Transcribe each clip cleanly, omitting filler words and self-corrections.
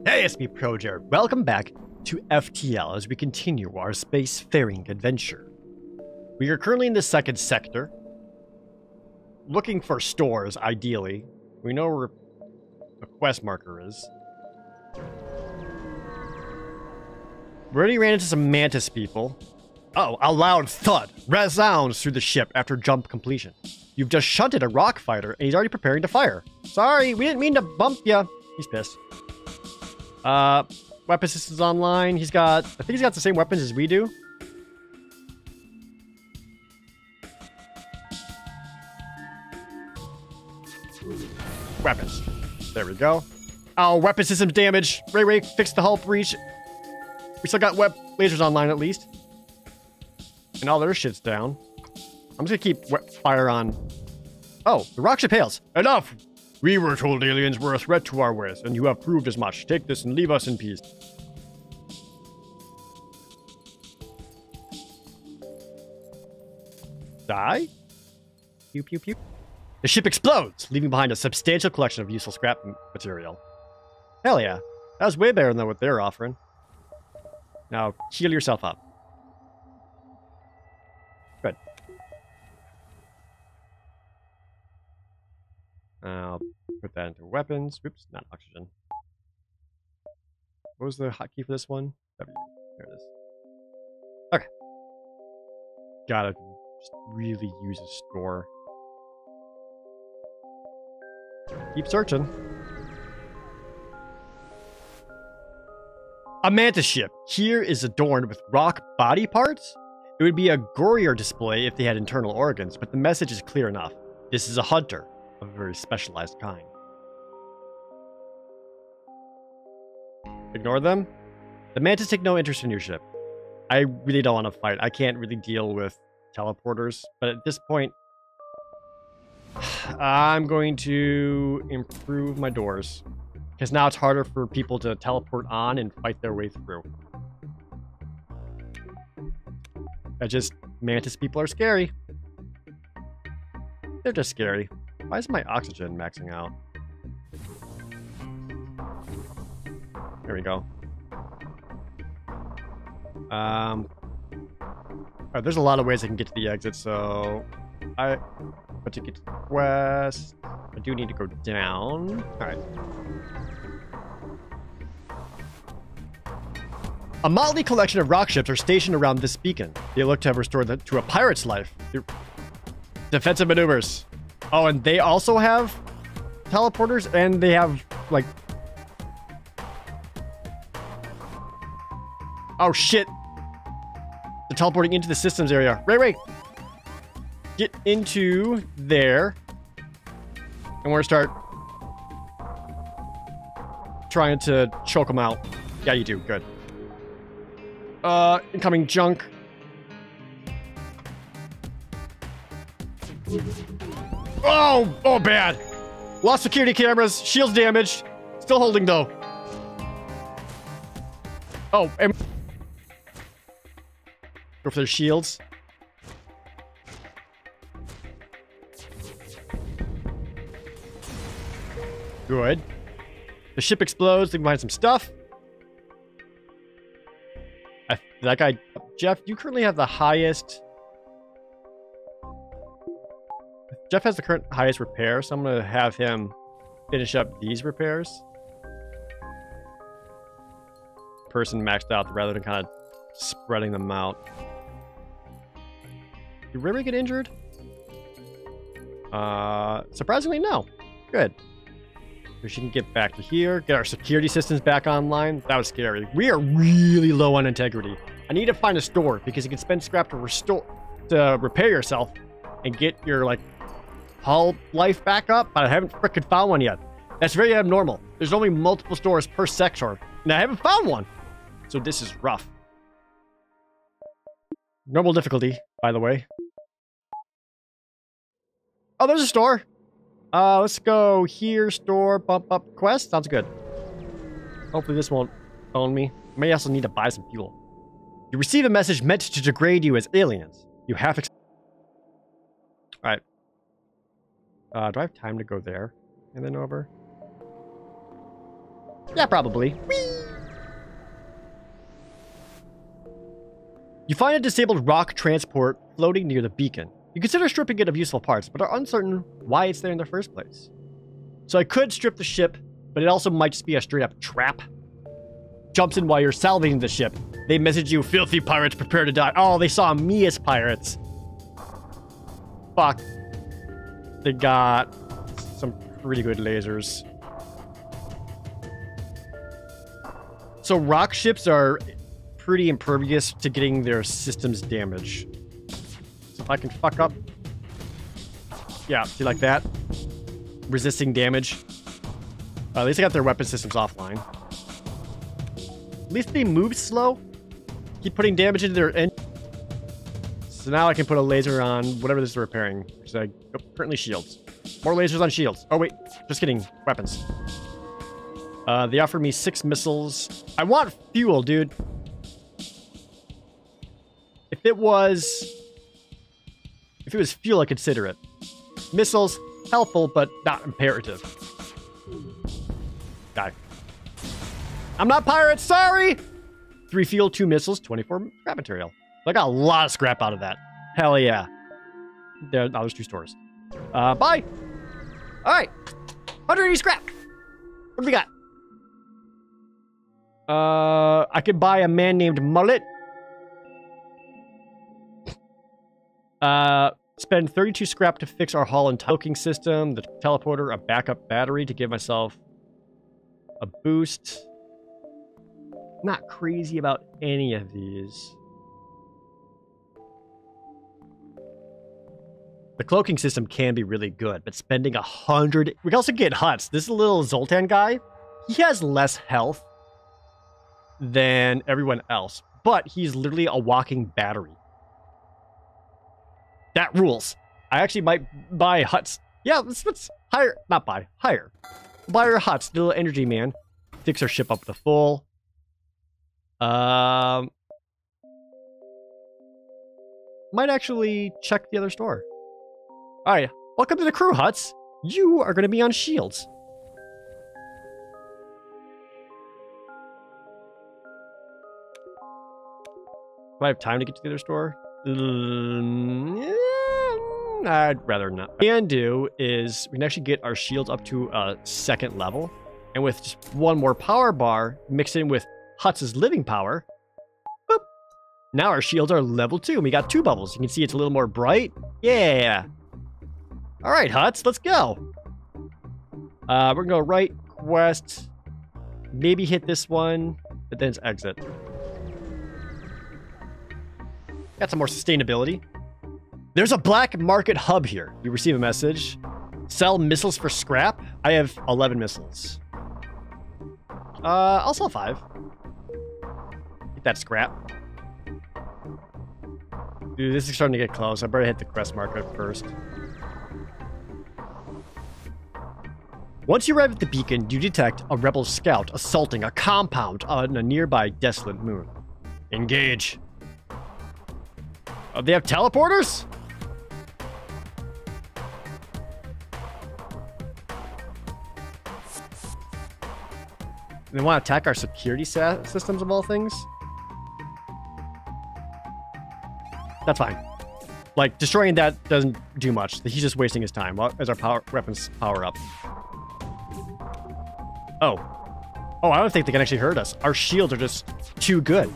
Hey, it's me, Projer. Welcome back to FTL as we continue our spacefaring adventure. We are currently in the second sector, looking for stores, ideally. We know where a quest marker is. We already ran into some Mantis people. Oh, a loud thud resounds through the ship after jump completion. You've just shunted a rock fighter, and he's already preparing to fire. Sorry, we didn't mean to bump ya. He's pissed. Weapon systems online. I think he's got the same weapons as we do. Weapons. There we go. Oh, weapon systems damage. Ray, fix the hull breach. We still got lasers online at least. And all their shit's down. I'm just gonna keep fire on. Oh, the rock ship hails. Enough! We were told aliens were a threat to our ways, and you have proved as much. Take this and leave us in peace. Die? Pew, pew, pew. The ship explodes, leaving behind a substantial collection of useful scrap material. Hell yeah. That was way better than what they're offering. Now, heal yourself up. Good. I'll put that into weapons. Oops, not oxygen. What was the hotkey for this one? W. There it is. Okay. Gotta just really use a store. Keep searching. A Mantis ship. Here is adorned with rock body parts. It would be a gorier display if they had internal organs, but the message is clear enough. This is a hunter of a very specialized kind. Ignore them. The Mantis take no interest in your ship. I really don't want to fight. I can't really deal with teleporters, but at this point, I'm going to improve my doors. Because now it's harder for people to teleport on and fight their way through. Mantis people are scary. They're just scary. Why is my oxygen maxing out? There we go. Alright, there's a lot of ways I can get to the exit, so... But to get to the quest, I do need to go down. Alright. A motley collection of rock ships are stationed around this beacon. They look to have restored to a pirate's life. Defensive maneuvers. Oh, and they also have teleporters, and they have, like... Oh, shit. They're teleporting into the systems area. Ray! Get into there. And we're gonna start trying to choke them out. Yeah, you do. Good. Incoming junk. Oh, bad. Lost security cameras. Shields damaged. Still holding, though. Oh, and... Go for their shields. Good. The ship explodes. They can find some stuff. That guy, Jeff, you currently have the highest... Jeff has the current highest repair, so I'm going to have him finish up these repairs. Person maxed out rather than kind of spreading them out. Did Ray get injured? Surprisingly, no. Good. So she can get back to here, get our security systems back online. That was scary. We are really low on integrity. I need to find a store because you can spend scrap to repair yourself and get your, like, hull life back up, but I haven't frickin' found one yet. That's very abnormal. There's only multiple stores per sector, and I haven't found one. So this is rough. Normal difficulty, by the way. Oh, there's a store. Let's go here, store, bump up quest. Sounds good. Hopefully this won't phone me. I may also need to buy some fuel. You receive a message meant to degrade you as aliens. You have... Alright. Do I have time to go there and then over? Yeah, probably. Whee! You find a disabled rock transport floating near the beacon. You consider stripping it of useful parts, but are uncertain why it's there in the first place. So I could strip the ship, but it also might just be a straight up trap. Jumps in while you're salvaging the ship. They message you, filthy pirates, prepare to die. Oh, they saw me as pirates. Fuck. They got some pretty good lasers. So rock ships are pretty impervious to getting their systems damaged. So if I can fuck up... Yeah, see like that? Resisting damage. At least I got their weapon systems offline. At least they move slow. Keep putting damage into their engine. So now I can put a laser on whatever this is repairing. Which is currently shields. More lasers on shields. Oh wait, just kidding. Weapons. They offer me 6 missiles. I want fuel, dude. If it was fuel, I'd consider it. Missiles, helpful, but not imperative. Die. I'm not pirates, sorry! 3 fuel, 2 missiles, 24 scrap material. I got a lot of scrap out of that. Hell yeah. There's 2 stores. Bye! Alright. 180 scrap! What do we got? I could buy a man named Mullet. Spend 32 scrap to fix our hull and cloaking system, the teleporter, a backup battery to give myself a boost. Not crazy about any of these. The cloaking system can be really good, but spending 100... We can also get huts. This little Zoltan guy, he has less health than everyone else, but he's literally a walking battery. That rules. I actually might buy huts. Yeah, let's hire... Not buy. Hire. Buy our huts. The little energy man. Fix our ship up to full. Might actually check the other store. Alright. Welcome to the crew huts. You are going to be on shields. Do I have time to get to the other store? I'd rather not. What we can do is we can actually get our shields up to a 2nd level. And with just 1 more power bar, mix in with Huts' living power. Boop. Now our shields are level 2. And we got 2 bubbles. You can see it's a little more bright. Yeah. All right, Huts, let's go. We're going to go right, quest. Maybe hit this one, but then it's exit. Got some more sustainability. There's a black market hub here. You receive a message. Sell missiles for scrap. I have 11 missiles. I'll sell 5. Get that scrap. Dude, this is starting to get close. I better hit the quest market first. Once you arrive at the beacon, you detect a rebel scout assaulting a compound on a nearby desolate moon. Engage. Oh, they have teleporters? They want to attack our security systems of all things? That's fine. Like, destroying that doesn't do much. He's just wasting his time as our weapons power up. Oh. Oh, I don't think they can actually hurt us. Our shields are just too good.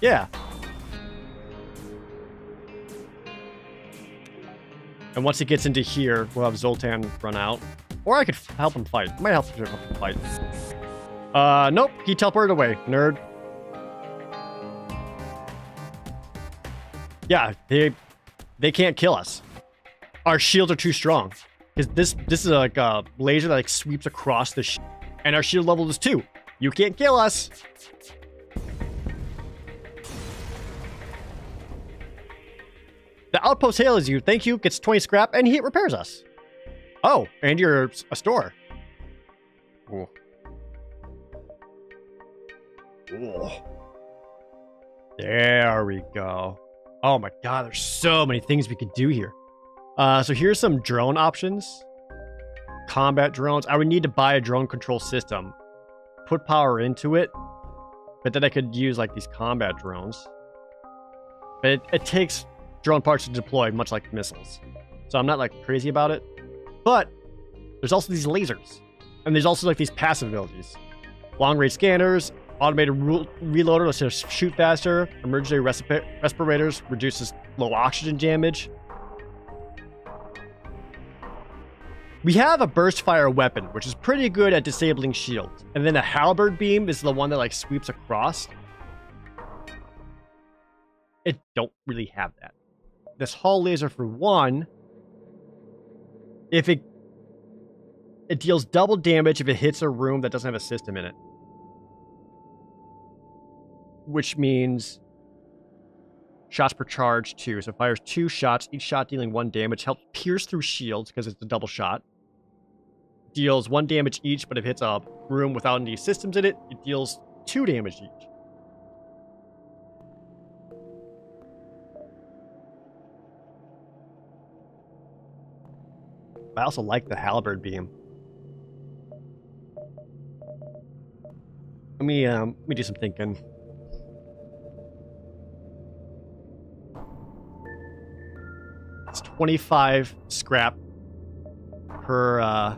Yeah. And once it gets into here, we'll have Zoltan run out. Or I could help him fight. I might help him fight. Nope. He teleported away, nerd. Yeah, they can't kill us. Our shields are too strong. Because this is like a laser that like sweeps across the ship. And our shield level is 2. You can't kill us. The outpost hails you. Thank you. Gets 20 scrap and he repairs us. Oh, and you're a store. Ooh. Ooh. There we go. Oh my god, there's so many things we could do here. So here's some drone options. combat drones. I would need to buy a drone control system, put power into it, but then I could use like these combat drones. But it takes drone parts to deploy, much like missiles. So I'm not like crazy about it. But there's also these lasers. And there's also like these passive abilities. Long range scanners, automated reloader lets us shoot faster, emergency respirators reduces low oxygen damage. We have a burst fire weapon, which is pretty good at disabling shields. And then a halberd beam is the one that like sweeps across. It don't really have that. This hull laser for one, if it deals double damage if it hits a room that doesn't have a system in it. Which means shots per charge 2. So it fires 2 shots, each shot dealing 1 damage. Helps pierce through shields because it's a double shot. Deals 1 damage each, but if it hits a room without any systems in it, it deals 2 damage each. I also like the halberd beam. Let me do some thinking. It's 25 scrap per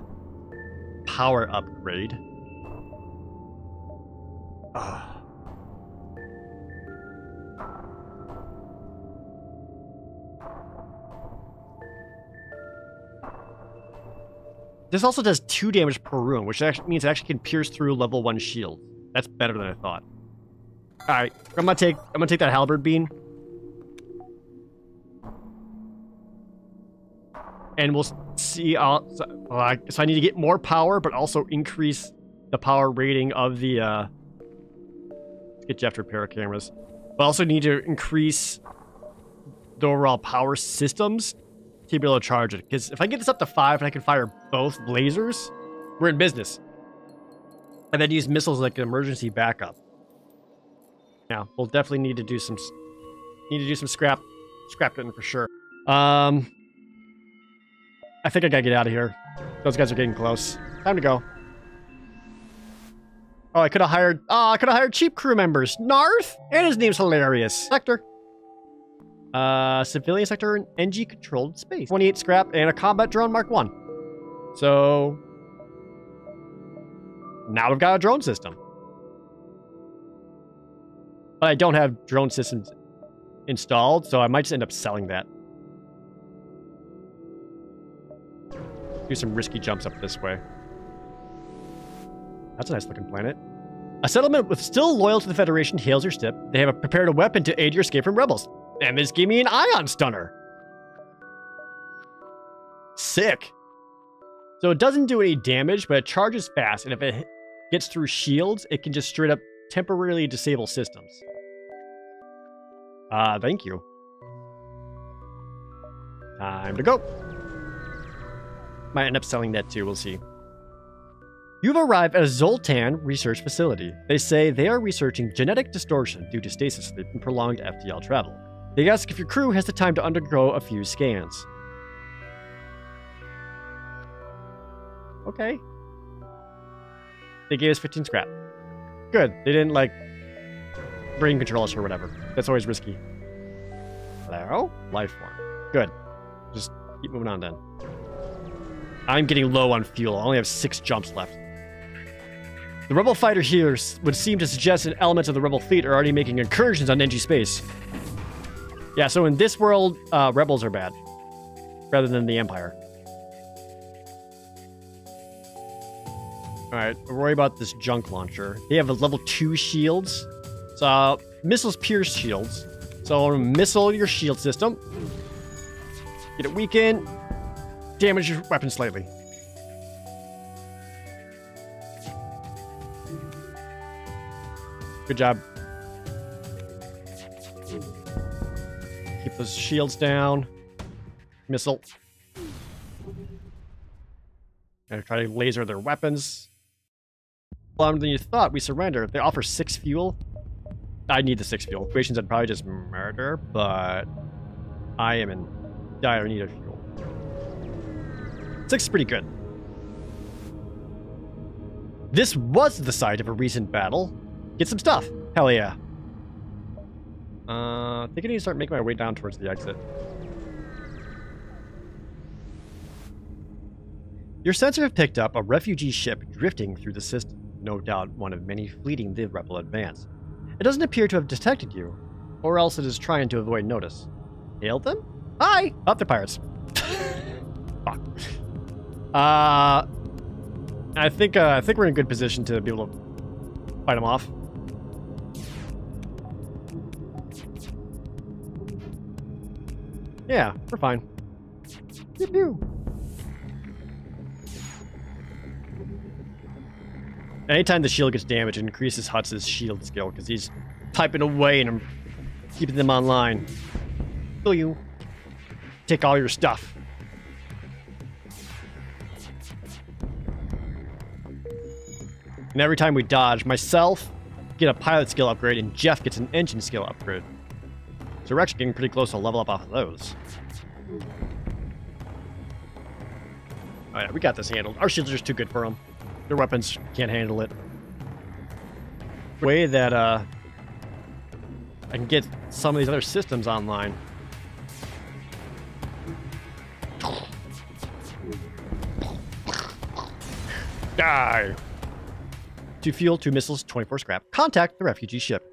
power upgrade. This also does 2 damage per room, which actually means it actually can pierce through level 1 shield. That's better than I thought. Alright, I'm gonna take that halberd beam. And we'll see. So I need to get more power, but also increase the power rating of the. Let's get Jeff to repair cameras. But also need to increase the overall power systems to be able to charge it. Because if I get this up to 5 and I can fire both lasers, we're in business. And then use missiles like an emergency backup. Yeah, we'll definitely need to do some scrap getting for sure. I think I gotta get out of here. Those guys are getting close. Time to go. Oh, I could have hired cheap crew members. Narth, and his name's hilarious. Sector. Civilian sector and NG controlled space. 28 scrap and a combat drone Mark 1. So now we've got a drone system. But I don't have drone systems installed, so I might just end up selling that. Do some risky jumps up this way. That's a nice looking planet. A settlement with still loyal to the Federation hails your step. They have prepared a weapon to aid your escape from rebels. And this gave me an ion stunner. Sick. So it doesn't do any damage, but it charges fast, and if it gets through shields, it can just straight up temporarily disable systems. Thank you. Time to go. Might end up selling that too, we'll see. You've arrived at a Zoltan research facility. They say they are researching genetic distortion due to stasis sleep and prolonged FTL travel. They ask if your crew has the time to undergo a few scans. Okay. They gave us 15 scrap. Good. They didn't, like, brain control us or whatever. That's always risky. Hello? Life form. Good. Just keep moving on then. I'm getting low on fuel. I only have 6 jumps left. The rebel fighter here would seem to suggest that elements of the rebel fleet are already making incursions on NG space. Yeah, so in this world, rebels are bad. Rather than the Empire. Alright, we'll worry about this junk launcher. They have a level 2 shields. So, missiles pierce shields. So, missile your shield system. Get it weakened. Damage your weapon slightly. Good job. Keep those shields down. Missile. And try to laser their weapons. Longer than you thought, we surrender. They offer 6 fuel. I need the 6 fuel. Situations I'd probably just murder, but I am in dire need of fuel. 6 is pretty good. This was the site of a recent battle. Get some stuff. Hell yeah. I think I need to start making my way down towards the exit. Your sensor have picked up a refugee ship drifting through the system. No doubt one of many fleeing the rebel advance. It doesn't appear to have detected you, or else it is trying to avoid notice. Hail them? Hi! Oh, they're pirates. Fuck. I think we're in a good position to be able to fight them off. Yeah, we're fine. Pew pew. Anytime the shield gets damaged, it increases Hutz's shield skill because he's typing away and I'm keeping them online. Kill you. Take all your stuff. And every time we dodge, myself get a pilot skill upgrade and Jeff gets an engine skill upgrade. So we're actually getting pretty close to level up off of those. Oh yeah, we got this handled. Our shields are just too good for them. Their weapons can't handle it. The way that I can get some of these other systems online. Die! 2 fuel, 2 missiles, 24 scrap. Contact the refugee ship.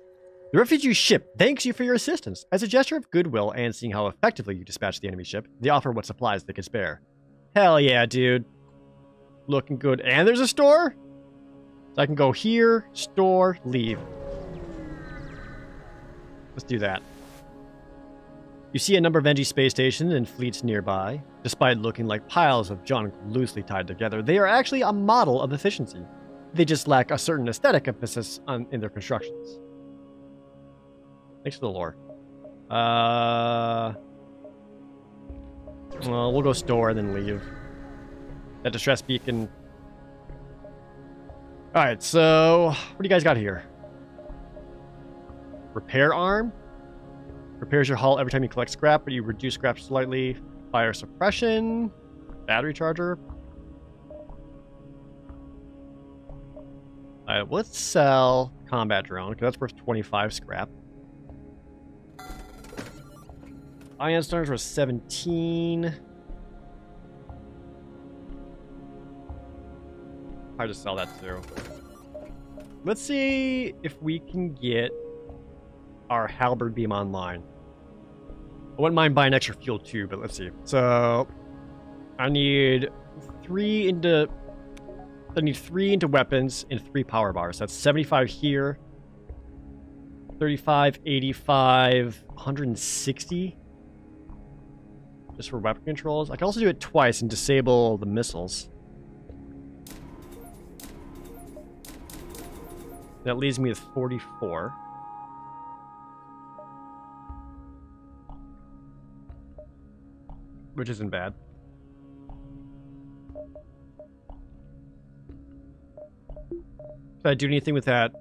The refugee ship thanks you for your assistance. As a gesture of goodwill and seeing how effectively you dispatched the enemy ship, they offer what supplies they can spare. Hell yeah, dude. Looking good. And there's a store? So I can go here, store, leave. Let's do that. You see a number of NG space stations and fleets nearby. Despite looking like piles of junk loosely tied together, they are actually a model of efficiency. They just lack a certain aesthetic emphasis in their constructions. Thanks for the lore. Well, we'll go store and then leave. That distress beacon. Alright, so what do you guys got here? Repair arm. Repairs your hull every time you collect scrap, but you reduce scrap slightly. Fire suppression. Battery charger. Alright, let's sell combat drone, because that's worth 25 scrap. Ion stars were 17. I just sell that too. Let's see if we can get our halberd beam online. I wouldn't mind buying extra fuel too, but let's see. So I need 3 into weapons and 3 power bars. That's 75 here. 35, 85, 160. Just for weapon controls. I can also do it twice and disable the missiles. That leaves me with 44. Which isn't bad. Did I do anything with that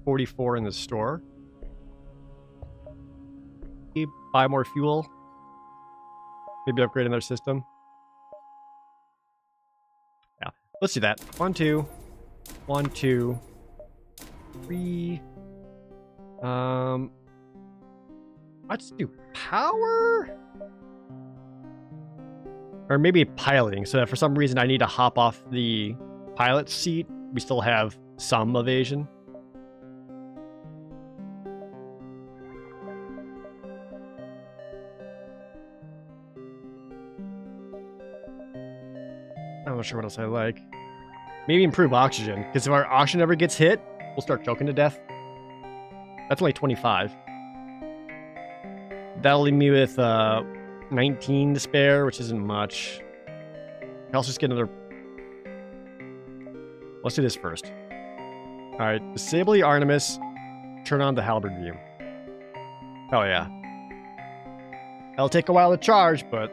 44 in the store? Buy more fuel? Maybe upgrade another system? Yeah, let's do that. 1, 2. 1, 2. 3. Let's do power? Or maybe piloting, so that for some reason I need to hop off the pilot seat. We still have some evasion. I'm not sure what else I like. Maybe improve oxygen, because if our oxygen ever gets hit, we'll start choking to death. That's only 25. That'll leave me with 19 to spare, which isn't much. I'll just get another... Let's do this first. Alright, disable the Artemis, turn on the halberd beam. Oh yeah. That'll take a while to charge, but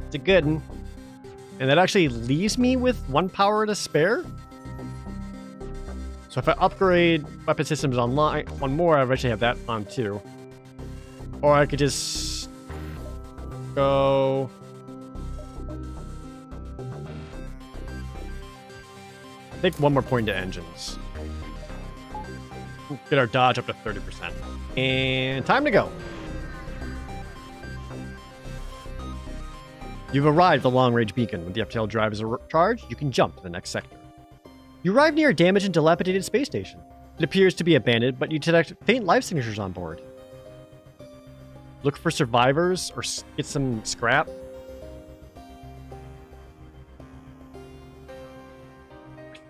it's a good one. And that actually leaves me with 1 power to spare. So if I upgrade weapon systems online, 1 more, I eventually have that on too. Or I could just go... think one more point to engines. Get our dodge up to 30%. And time to go. You've arrived at the long-range beacon. When the FTL drive is charged, you can jump to the next sector. You arrive near a damaged and dilapidated space station. It appears to be abandoned, but you detect faint life signatures on board. Look for survivors or get some scrap.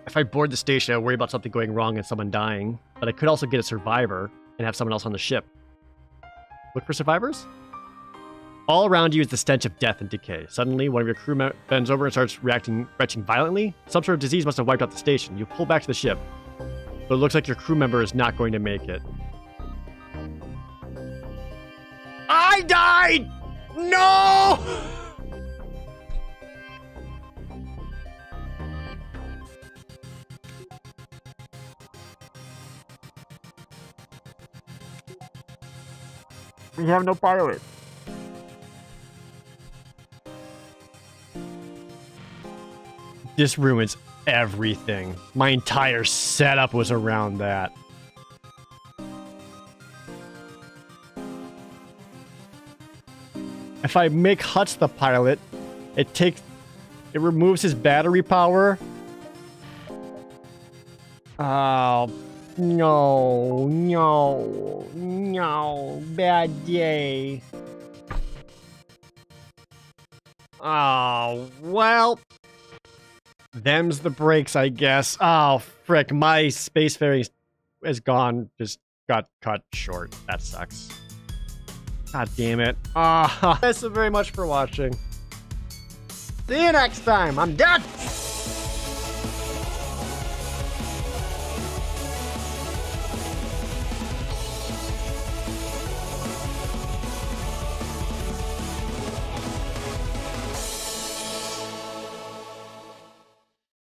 If I board the station, I worry about something going wrong and someone dying, but I could also get a survivor and have someone else on the ship. Look for survivors? All around you is the stench of death and decay. Suddenly, one of your crew bends over and starts retching violently. Some sort of disease must have wiped out the station. You pull back to the ship, but it looks like your crew member is not going to make it. I died! No! We have no pilot. This ruins everything. My entire setup was around that. If I make Hutz the pilot, it removes his battery power. Oh, no, no, no, bad day. Oh, well, them's the breaks, I guess. Oh, frick, my spacefaring is gone, just got cut short. That sucks. God damn it. Thanks so very much for watching. See you next time. I'm done.